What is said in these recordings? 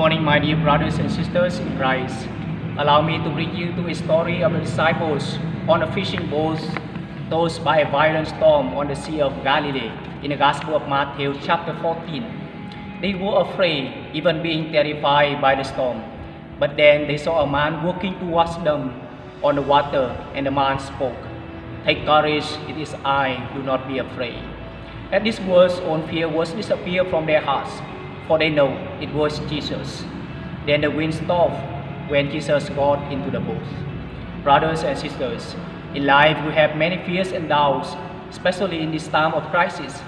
morning, my dear brothers and sisters in Christ. Allow me to bring you to a story of the disciples on a fishing boat tossed by a violent storm on the Sea of Galilee in the Gospel of Matthew chapter 14. They were afraid, even being terrified by the storm. But then they saw a man walking towards them on the water, and the man spoke, "Take courage, it is I, do not be afraid." At these words, all fear was disappeared from their hearts, for they know it was Jesus. Then the wind stopped when Jesus got into the boat. Brothers and sisters, in life we have many fears and doubts, especially in this time of crisis.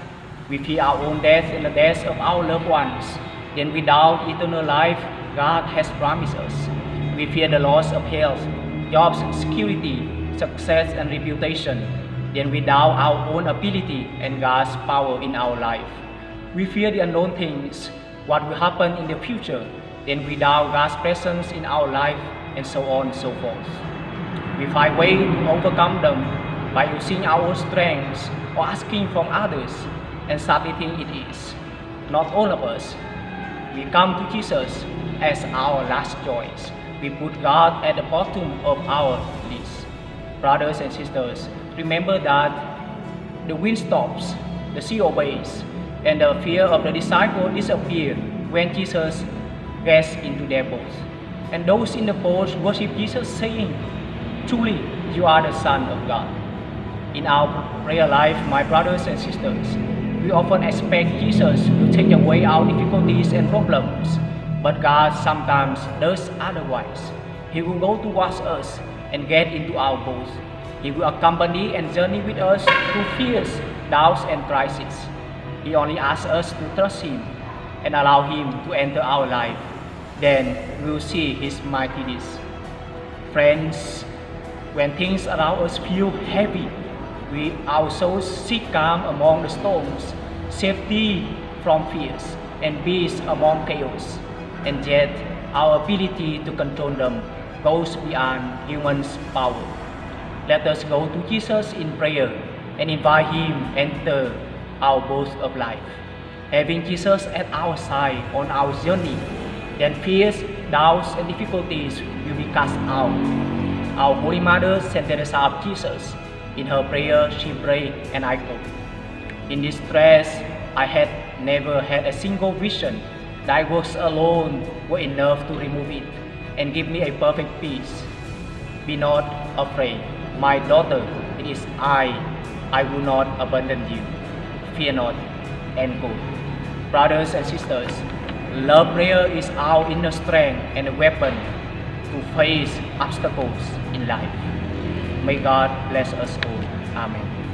We fear our own death and the death of our loved ones. Then we doubt eternal life God has promised us. We fear the loss of health, jobs, security, success, and reputation. Then we doubt our own ability and God's power in our life. We fear the unknown things, what will happen in the future. Then we doubt God's presence in our life, and so on and so forth. We find ways to overcome them by using our own strengths or asking from others, and sadly thing it is, not all of us. We come to Jesus as our last choice. We put God at the bottom of our list. Brothers and sisters, remember that the wind stops, the sea obeys, and the fear of the disciples disappeared when Jesus gets into their boat. And those in the boat worship Jesus, saying, "Truly, you are the Son of God." In our prayer life, my brothers and sisters, we often expect Jesus to take away our difficulties and problems, but God sometimes does otherwise. He will go towards us and get into our boat. He will accompany and journey with us through fears, doubts, and crises. He only asks us to trust Him and allow Him to enter our life. Then we will see His mighty deeds. Friends, when things around us feel heavy, our souls seek calm among the storms, safety from fears, and peace among chaos. And yet, our ability to control them goes beyond human's power. Let us go to Jesus in prayer and invite Him enter our boat of life. Having Jesus at our side on our journey, then fears, doubts, and difficulties will be cast out. Our Holy Mother, Saint Teresa of Jesus, in her prayer she prayed, and I quote, "In distress I had never had a single vision. Thy works alone were enough to remove it and give me a perfect peace. Be not afraid, my daughter, it is I will not abandon you. Fear not." End quote. Brothers and sisters, love prayer is our inner strength and a weapon to face obstacles in life. May God bless us all. Amen.